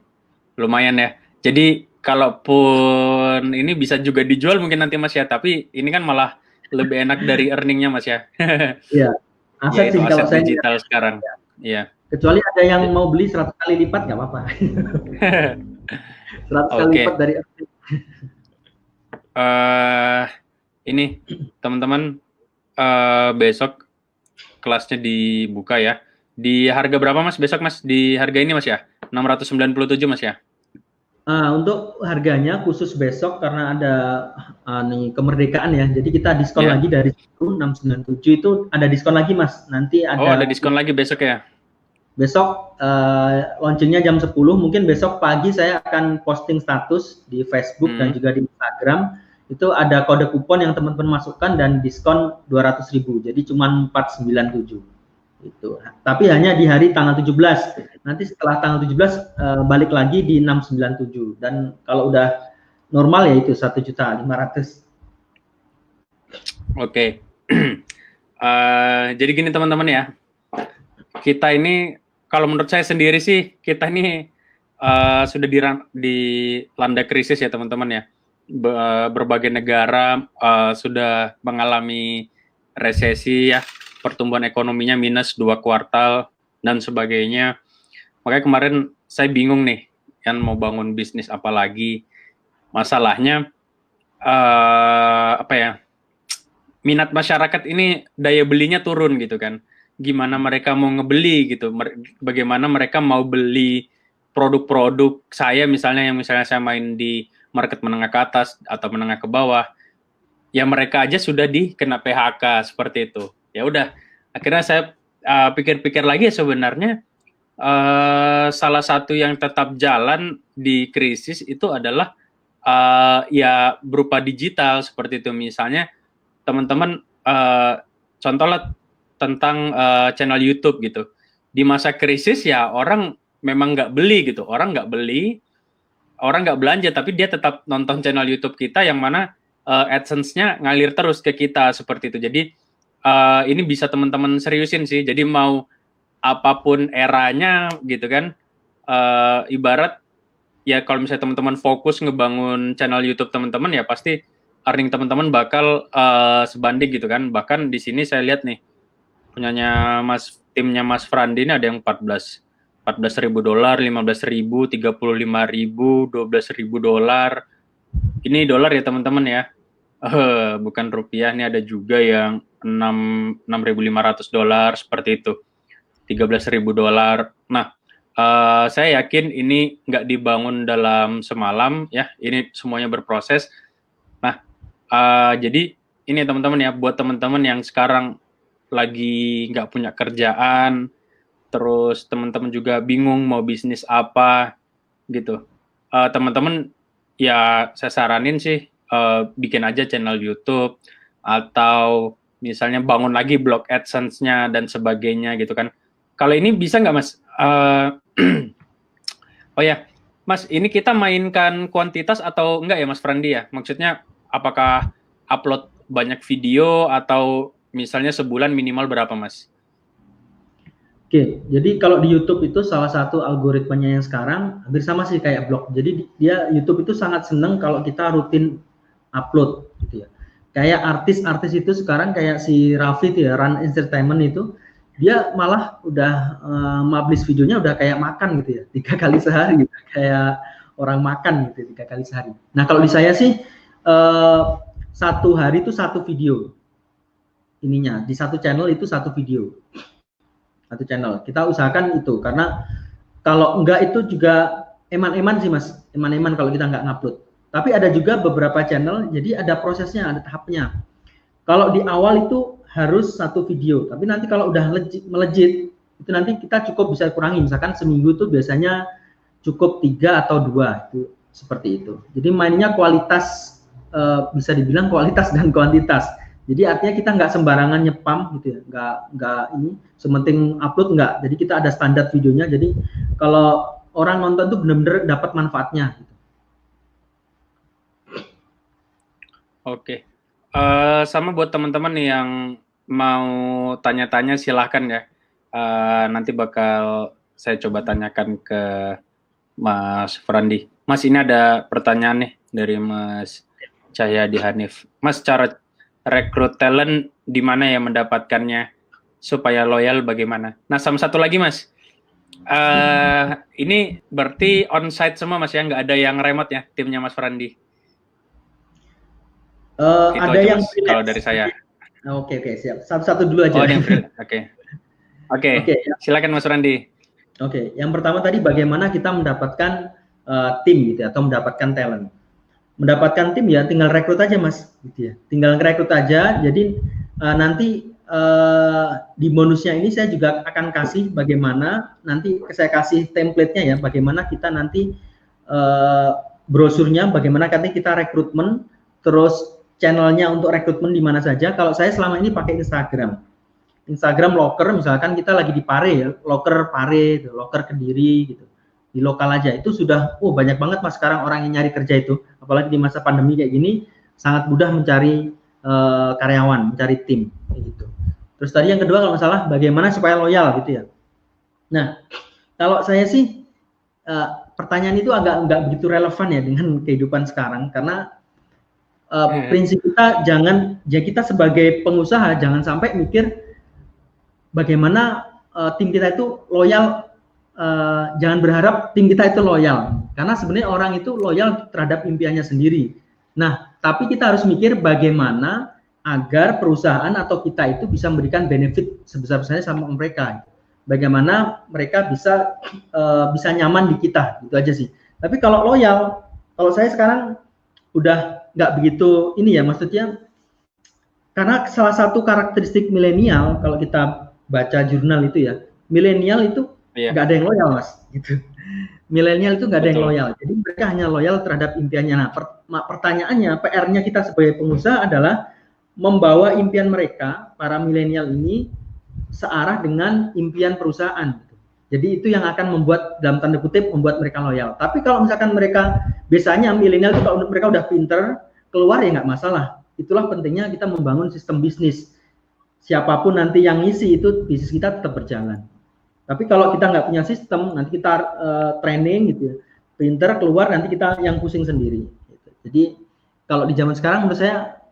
lumayan ya. Jadi kalaupun ini bisa juga dijual mungkin nanti Mas ya, tapi ini kan malah lebih enak dari earningnya Mas ya. Iya, aset sih kalau saya digital sekarang. Iya. Kecuali ada yang mau beli 100 kali lipat nggak apa-apa. 100 kali lipat dari earning. Ini teman-teman besok kelasnya dibuka ya. Di harga berapa Mas besok Mas? Di harga ini Mas ya? 697 Mas ya? Untuk harganya khusus besok karena ada nih kemerdekaan ya. Jadi kita diskon lagi dari 697 itu ada diskon lagi Mas. Nanti ada ada diskon lagi besok ya? Besok launchingnya jam 10. Mungkin besok pagi saya akan posting status di Facebook dan juga di Instagram. Itu ada kode kupon yang teman-teman masukkan dan diskon 200.000. Jadi cuma 497. Itu. Tapi hanya di hari tanggal 17. Nanti setelah tanggal 17 balik lagi di 697. Dan kalau udah normal ya itu 1.500.000. Oke. Jadi gini teman-teman ya. Kita ini kalau menurut saya sendiri sih kita ini sudah di landa krisis ya teman-teman ya. Berbagai negara sudah mengalami resesi ya, pertumbuhan ekonominya minus 2 kuartal dan sebagainya. Makanya kemarin saya bingung nih, kan mau bangun bisnis apa lagi. Masalahnya minat masyarakat ini daya belinya turun gitu kan. Gimana mereka mau ngebeli gitu, bagaimana mereka mau beli produk-produk saya misalnya saya main di market menengah ke atas atau menengah ke bawah, ya mereka aja sudah dikena PHK seperti itu. Ya udah, akhirnya saya pikir-pikir lagi ya sebenarnya salah satu yang tetap jalan di krisis itu adalah ya berupa digital seperti itu. Misalnya teman-teman contohnya tentang channel YouTube gitu. Di masa krisis ya orang memang nggak beli gitu, orang nggak belanja, tapi dia tetap nonton channel YouTube kita yang mana AdSense-nya ngalir terus ke kita seperti itu. Jadi ini bisa teman-teman seriusin sih. Jadi mau apapun eranya gitu kan, ibarat ya kalau misalnya teman-teman fokus ngebangun channel YouTube teman-teman ya pasti earning teman-teman bakal sebanding gitu kan. Bahkan di sini saya lihat nih punyanya timnya Mas Frandi ini ada yang $14.000, $15.000, $35.000, $12.000. Ini dolar ya teman-teman ya, bukan rupiah. Ini ada juga yang $6.500 seperti itu, $13.000. Nah, saya yakin ini nggak dibangun dalam semalam ya, ini semuanya berproses. Nah, jadi ini teman-teman ya, buat teman-teman yang sekarang lagi nggak punya kerjaan, terus teman-teman juga bingung mau bisnis apa gitu, teman-teman ya saya saranin sih bikin aja channel YouTube atau misalnya bangun lagi blog AdSense-nya dan sebagainya gitu kan. Kalau ini bisa nggak Mas? Oh ya, Mas, ini kita mainkan kuantitas atau enggak ya Mas Frandi ya? Maksudnya apakah upload banyak video atau misalnya sebulan minimal berapa Mas? Oke, jadi kalau di YouTube itu salah satu algoritmanya yang sekarang hampir sama sih kayak blog. Jadi dia YouTube itu sangat seneng kalau kita rutin upload gitu ya. Kayak artis-artis itu sekarang kayak si Raffi itu ya, Run Entertainment itu, dia malah udah publish videonya udah kayak makan gitu ya, 3 kali sehari gitu. Kayak orang makan gitu 3 kali sehari. Nah kalau di saya sih satu hari itu satu video ininya, di satu channel itu satu video. Satu channel. Kita usahakan itu karena kalau enggak itu juga eman-eman sih Mas, eman-eman kalau kita enggak ngupload. Tapi ada juga beberapa channel, jadi ada prosesnya, ada tahapnya. Kalau di awal itu harus satu video, tapi nanti kalau udah melejit, itu nanti kita cukup bisa kurangi. Misalkan seminggu itu biasanya cukup 3 atau 2, itu seperti itu. Jadi mainnya kualitas, bisa dibilang kualitas dan kuantitas. Jadi artinya kita nggak sembarangan nyepam gitu ya, nggak ini, sementing upload nggak. Jadi kita ada standar videonya. Jadi kalau orang nonton tuh benar-benar dapat manfaatnya. Gitu. Oke, sama buat teman-teman yang mau tanya-tanya silahkan ya. Nanti bakal saya coba tanyakan ke Mas Frandi. Mas, ini ada pertanyaan nih dari Mas Cahyadi Hanif. Mas, cara rekrut talent di mana ya mendapatkannya supaya loyal bagaimana? Nah, sama satu lagi Mas, ini berarti onsite semua Mas ya, nggak ada yang remote ya timnya Mas Frandi? Ada yang Mas, kalau dari saya. Oke, siap. Satu-satu dulu aja. Oh, yang Oke. Silakan Mas Frandi. Oke, yang pertama tadi bagaimana kita mendapatkan tim gitu ya, atau mendapatkan talent. Mendapatkan tim ya tinggal rekrut aja Mas gitu ya, tinggal rekrut aja. Jadi nanti di bonusnya ini saya juga akan kasih bagaimana nanti saya kasih template-nya ya, bagaimana kita nanti brosurnya, bagaimana nanti kita rekrutmen, terus channelnya untuk rekrutmen di mana saja. Kalau saya selama ini pakai Instagram Loker, misalkan kita lagi di Pare ya, Loker Pare, Loker Kediri gitu. Di lokal aja itu sudah banyak banget Mas sekarang orang yang nyari kerja itu, apalagi di masa pandemi kayak gini sangat mudah mencari karyawan, mencari tim gitu. Terus tadi yang kedua kalau masalah bagaimana supaya loyal gitu ya. Nah, kalau saya sih pertanyaan itu agak nggak begitu relevan ya dengan kehidupan sekarang karena prinsip kita kita sebagai pengusaha jangan sampai mikir bagaimana tim kita itu loyal. Jangan berharap tim kita itu loyal, karena sebenarnya orang itu loyal terhadap impiannya sendiri. Nah, tapi kita harus mikir bagaimana agar perusahaan atau kita itu bisa memberikan benefit sebesar-besarnya sama mereka. Bagaimana mereka bisa nyaman di kita, gitu aja sih. Tapi kalau loyal, kalau saya sekarang udah nggak begitu ini ya, maksudnya karena salah satu karakteristik milenial kalau kita baca jurnal itu ya, milenial itu nggak ada yang loyal Mas gitu. Milenial itu nggak ada yang loyal, jadi mereka hanya loyal terhadap impiannya. Nah pertanyaannya, PR-nya kita sebagai pengusaha adalah membawa impian mereka, para milenial ini searah dengan impian perusahaan. Jadi itu yang akan membuat, dalam tanda kutip, membuat mereka loyal. Tapi kalau misalkan mereka, biasanya milenial itu kalau mereka udah pinter, keluar ya nggak masalah. Itulah pentingnya kita membangun sistem bisnis. Siapapun nanti yang ngisi itu, bisnis kita tetap berjalan. Tapi kalau kita nggak punya sistem, nanti kita training gitu ya, pinter keluar nanti kita yang pusing sendiri. Gitu. Jadi kalau di zaman sekarang menurut saya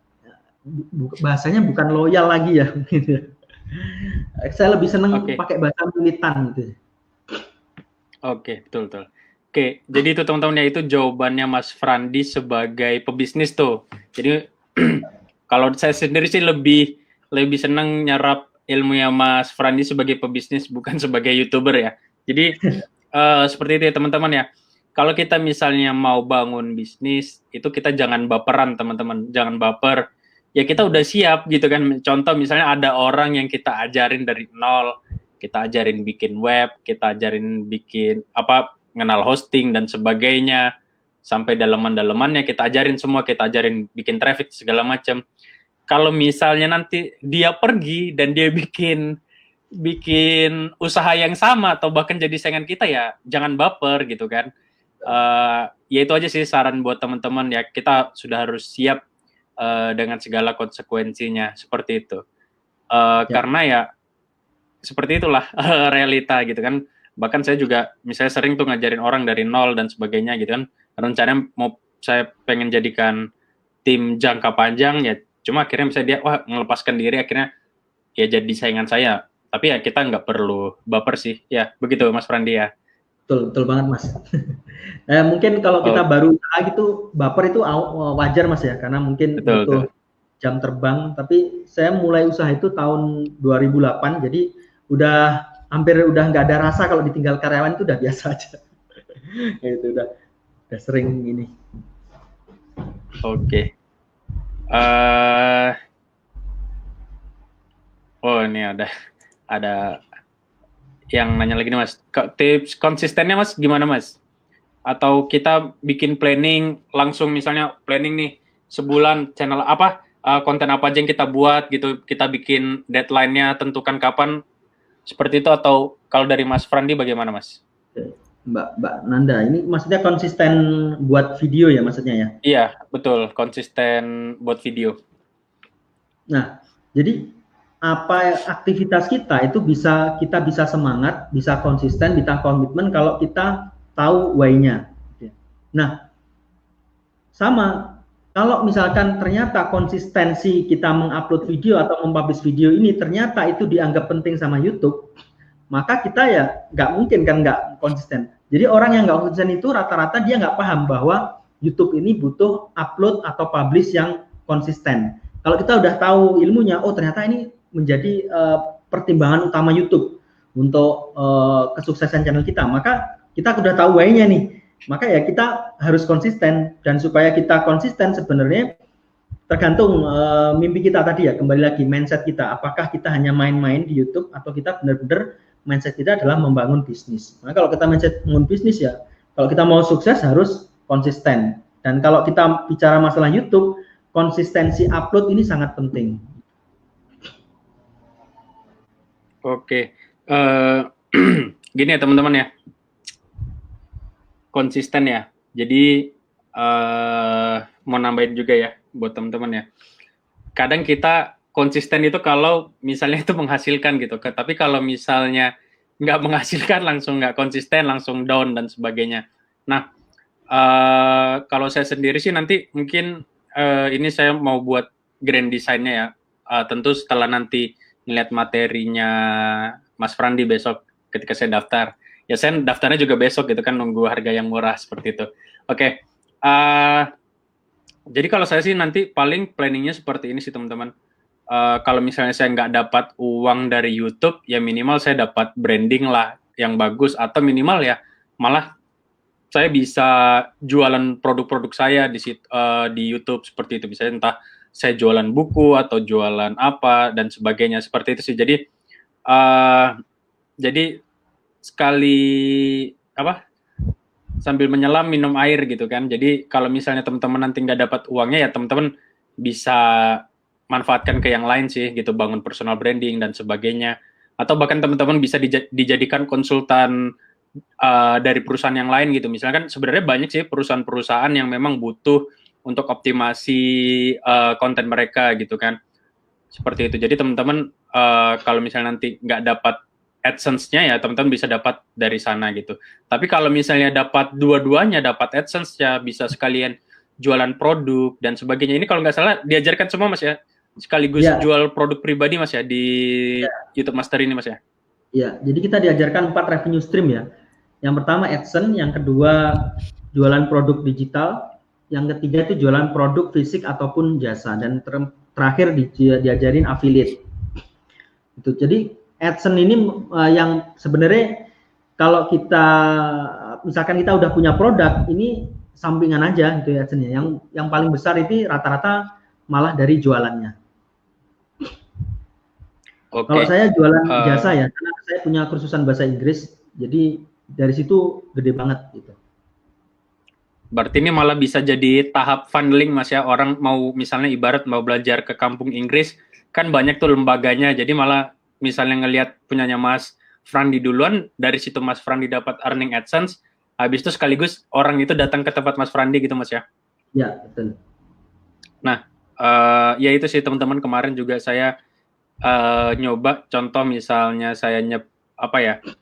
bahasanya bukan loyal lagi ya. Saya lebih seneng pakai bahasa militan gitu. Oke, betul betul. Oke, jadi itu teman-teman ya, itu jawabannya Mas Frandi sebagai pebisnis tuh. Jadi kalau saya sendiri sih lebih senang nyerap ilmunya Mas Frandi sebagai pebisnis, bukan sebagai YouTuber ya. Jadi seperti itu ya teman-teman ya. Kalau kita misalnya mau bangun bisnis, itu kita jangan baperan teman-teman, jangan baper. Ya kita udah siap gitu kan. Contoh misalnya ada orang yang kita ajarin dari nol, kita ajarin bikin web, kita ajarin bikin ngenal hosting dan sebagainya, sampai daleman-dalemannya kita ajarin semua, kita ajarin bikin traffic segala macam. Kalau misalnya nanti dia pergi dan dia bikin usaha yang sama atau bahkan jadi saingan kita, ya jangan baper gitu kan. Ya itu aja sih saran buat teman-teman ya, kita sudah harus siap dengan segala konsekuensinya seperti itu. Karena ya seperti itulah realita gitu kan. Bahkan saya juga misalnya sering tuh ngajarin orang dari nol dan sebagainya gitu kan. Rencananya mau saya pengen jadikan tim jangka panjang ya, cuma akhirnya misalnya dia melepaskan diri, akhirnya ya jadi saingan saya. Tapi ya kita nggak perlu baper sih. Ya begitu Mas Frandi ya. Betul banget Mas. Mungkin kalau kita baru usaha gitu, baper itu wajar Mas ya, karena mungkin butuh jam terbang. Tapi saya mulai usaha itu tahun 2008, jadi hampir udah nggak ada rasa kalau ditinggal karyawan, itu udah biasa aja. Itu udah sering ini. Oke. Oh ini ada yang nanya lagi nih Mas. Tips konsistennya Mas gimana Mas? Atau kita bikin planning langsung, misalnya planning nih sebulan channel konten apa aja yang kita buat gitu, kita bikin deadline-nya, tentukan kapan, seperti itu. Atau kalau dari Mas Frandi bagaimana Mas? Mbak Nanda, ini maksudnya konsisten buat video ya maksudnya ya? Iya betul, konsisten buat video. Nah jadi aktivitas kita itu kita bisa semangat, bisa konsisten, bisa komitmen kalau kita tahu why-nya. Nah, sama kalau misalkan ternyata konsistensi kita mengupload video atau mempublish video ini ternyata itu dianggap penting sama YouTube, maka kita ya nggak mungkin kan nggak konsisten. Jadi orang yang nggak konsisten itu rata-rata dia nggak paham bahwa YouTube ini butuh upload atau publish yang konsisten. Kalau kita udah tahu ilmunya, oh ternyata ini menjadi pertimbangan utama YouTube untuk kesuksesan channel kita, maka kita udah tahu why-nya nih, maka ya kita harus konsisten. Dan supaya kita konsisten sebenarnya tergantung mimpi kita tadi ya, kembali lagi mindset kita, apakah kita hanya main-main di YouTube atau kita benar-benar mindset kita adalah membangun bisnis. Nah kalau kita mindset membangun bisnis ya, kalau kita mau sukses harus konsisten. Dan kalau kita bicara masalah YouTube, konsistensi upload ini sangat penting. Oke, gini ya teman-teman ya, konsisten ya. Jadi mau nambahin juga ya buat teman-teman ya. Kadang kita konsisten itu kalau misalnya itu menghasilkan gitu, tapi kalau misalnya nggak menghasilkan, langsung nggak konsisten, langsung down dan sebagainya. Nah, kalau saya sendiri sih nanti mungkin ini saya mau buat grand design-nya ya. Tentu setelah nanti ngeliat materinya Mas Frandi besok ketika saya daftar. Ya saya daftarnya juga besok gitu kan, nunggu harga yang murah seperti itu. Oke. Jadi kalau saya sih nanti paling planningnya seperti ini sih teman-teman. Kalau misalnya saya nggak dapat uang dari YouTube, ya minimal saya dapat branding lah yang bagus, atau minimal ya malah saya bisa jualan produk-produk saya di YouTube seperti itu. Misalnya entah saya jualan buku atau jualan apa dan sebagainya seperti itu sih. Jadi sekali sambil menyelam minum air gitu kan. Jadi kalau misalnya teman-teman nanti nggak dapat uangnya, ya teman-teman bisa manfaatkan ke yang lain sih gitu, bangun personal branding dan sebagainya. Atau bahkan teman-teman bisa dijadikan konsultan dari perusahaan yang lain gitu. Misalnya kan sebenarnya banyak sih perusahaan-perusahaan yang memang butuh untuk optimasi konten mereka gitu kan. Seperti itu. Jadi teman-teman kalau misalnya nanti nggak dapat AdSense-nya, ya teman-teman bisa dapat dari sana gitu. Tapi kalau misalnya dapat dua-duanya, dapat AdSense ya bisa sekalian jualan produk dan sebagainya. Ini kalau nggak salah diajarkan semua Mas ya, sekaligus Ya. jual produk pribadi Mas ya di YouTube Master ini Mas ya. Ya, jadi kita diajarkan 4 revenue stream ya. Yang pertama AdSense, yang kedua jualan produk digital, yang ketiga itu jualan produk fisik ataupun jasa, dan terakhir diajarin affiliate. Itu. Jadi AdSense ini yang sebenarnya kalau kita misalkan kita udah punya produk, ini sampingan aja gitu ya AdSense-nya. Yang paling besar itu rata-rata malah dari jualannya. Oke. Kalau saya jualan jasa ya, karena saya punya kursusan bahasa Inggris, jadi dari situ gede banget gitu. Berarti ini malah bisa jadi tahap funneling Mas ya, orang mau misalnya ibarat mau belajar ke kampung Inggris, kan banyak tuh lembaganya, jadi malah misalnya ngelihat punyanya Mas Frandi duluan, dari situ Mas Frandi dapat earning AdSense, habis itu sekaligus orang itu datang ke tempat Mas Frandi gitu Mas ya? Ya, betul. Nah, ya itu sih teman-teman, kemarin juga saya nyoba, contoh misalnya saya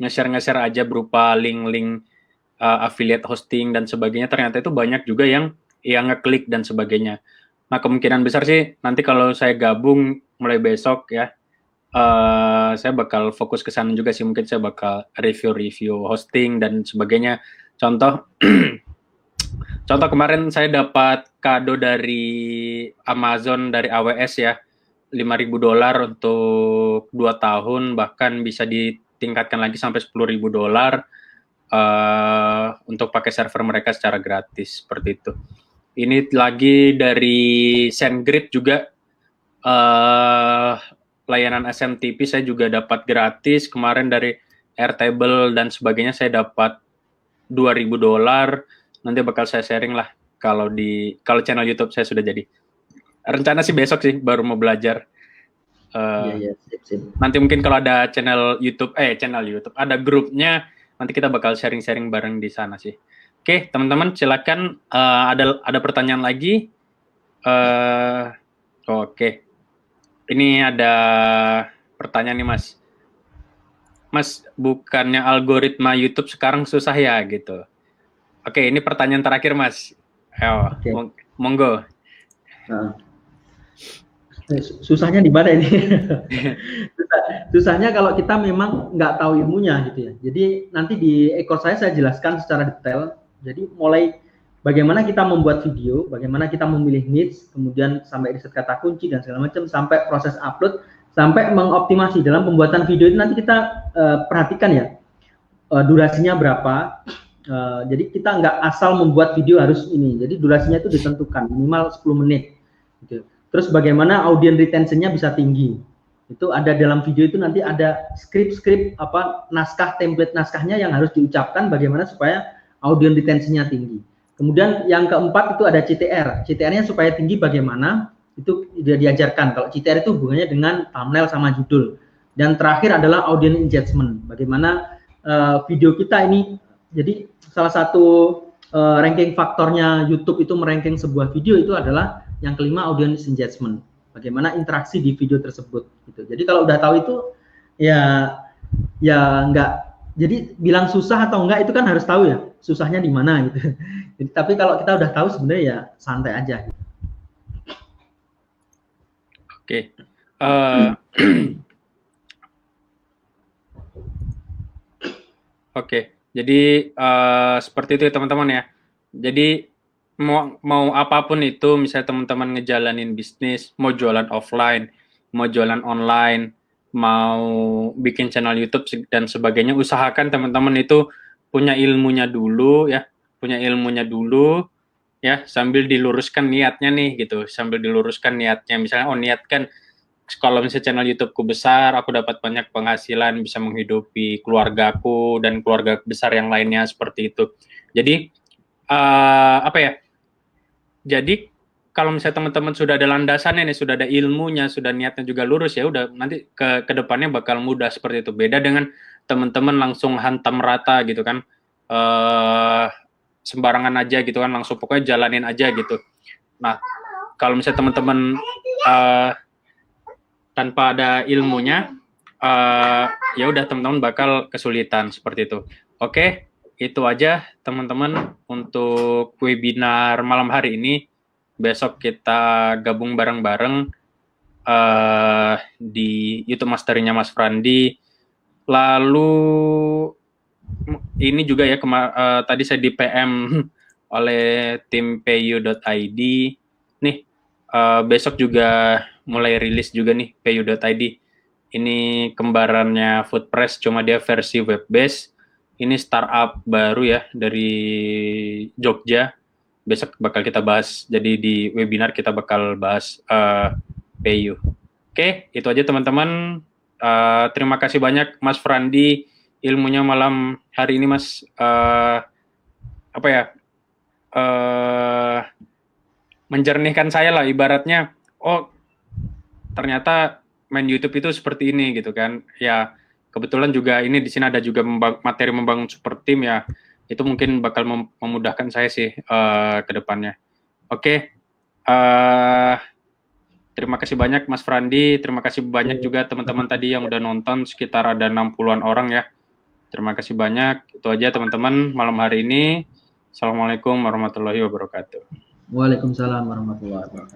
nge-share aja berupa link-link affiliate hosting dan sebagainya, ternyata itu banyak juga yang ngeklik dan sebagainya. Nah, kemungkinan besar sih nanti kalau saya gabung mulai besok ya, saya bakal fokus ke sana juga sih, mungkin saya bakal review hosting dan sebagainya. Contoh kemarin saya dapat kado dari Amazon, dari AWS ya, $5.000 untuk 2 tahun, bahkan bisa ditingkatkan lagi sampai $10.000 untuk pakai server mereka secara gratis, seperti itu. Ini lagi dari SendGrid juga, layanan SMTP saya juga dapat gratis. Kemarin dari Airtable dan sebagainya saya dapat $2.000. Nanti bakal saya sharing lah kalau channel YouTube saya sudah jadi. Rencana sih besok sih baru mau belajar. Sip. Nanti mungkin kalau ada channel YouTube, ada grupnya, nanti kita bakal sharing-sharing bareng di sana sih. Oke, teman-teman silakan, ada pertanyaan lagi. Oke. Ini ada pertanyaan nih Mas. Mas, bukannya algoritma YouTube sekarang susah ya gitu? Oke, ini pertanyaan terakhir Mas. Okay. Monggo. Susahnya di mana ini? Susahnya kalau kita memang nggak tahu ilmunya gitu ya. Jadi nanti di ekor saya jelaskan secara detail. Jadi mulai bagaimana kita membuat video, bagaimana kita memilih niche, kemudian sampai riset kata kunci dan segala macam, sampai proses upload, sampai mengoptimasi dalam pembuatan video itu nanti kita perhatikan ya, durasinya berapa. Jadi kita nggak asal membuat video harus ini. Jadi durasinya itu ditentukan minimal 10 menit. Gitu. Terus bagaimana audience retention-nya bisa tinggi. Itu ada dalam video itu nanti ada skrip naskah, template naskahnya yang harus diucapkan bagaimana supaya audience retention-nya tinggi. Kemudian yang keempat itu ada CTR. CTR-nya supaya tinggi bagaimana? Itu diajarkan. Kalau CTR itu hubungannya dengan thumbnail sama judul. Dan terakhir adalah audience engagement. Bagaimana video kita ini, jadi salah satu ranking faktornya YouTube itu meranking sebuah video itu adalah yang kelima audience engagement. Bagaimana interaksi di video tersebut gitu. Jadi kalau udah tahu itu ya enggak, jadi bilang susah atau enggak itu kan harus tahu ya susahnya di mana gitu. Jadi, tapi kalau kita udah tahu sebenarnya ya santai aja gitu. Oke. Oke. Jadi seperti itu ya teman-teman ya. Jadi mau apapun itu, misalnya teman-teman ngejalanin bisnis, mau jualan offline, mau jualan online, mau bikin channel YouTube dan sebagainya, usahakan teman-teman itu punya ilmunya dulu ya, sambil diluruskan niatnya nih gitu, misalnya niatkan kalau misalnya channel YouTubeku besar, aku dapat banyak penghasilan, bisa menghidupi keluargaku dan keluarga besar yang lainnya, seperti itu. Jadi jadi kalau misalnya teman-teman sudah ada landasannya nih, sudah ada ilmunya, sudah niatnya juga lurus, ya udah nanti ke depannya bakal mudah seperti itu. Beda dengan teman-teman langsung hantam rata gitu kan, sembarangan aja gitu kan, langsung pokoknya jalanin aja gitu. Nah, kalau misalnya teman-teman tanpa ada ilmunya, ya udah teman-teman bakal kesulitan seperti itu. Oke, itu aja teman-teman untuk webinar malam hari ini. Besok kita gabung bareng-bareng di YouTube Mastery-nya Mas Frandi. Lalu ini juga ya, tadi saya di PM oleh tim payu.id. Nih, besok juga mulai rilis juga nih payu.id. Ini kembarannya Foodpress, cuma dia versi web base. Ini startup baru ya dari Jogja. Besok bakal kita bahas. Jadi di webinar kita bakal bahas Payu. Oke, itu aja teman-teman. Terima kasih banyak Mas Frandi, ilmunya malam hari ini Mas. Apa ya? Menjernihkan saya lah, ibaratnya. Oh, ternyata main YouTube itu seperti ini gitu kan. Ya, kebetulan juga ini di sini ada juga materi membangun super team ya. Itu mungkin bakal memudahkan saya sih ke depannya. Oke. Terima kasih banyak Mas Frandi, terima kasih banyak juga teman-teman tadi yang udah nonton, sekitar ada 60-an orang ya. Terima kasih banyak. Itu aja teman-teman malam hari ini. Assalamualaikum warahmatullahi wabarakatuh. Waalaikumsalam warahmatullahi wabarakatuh.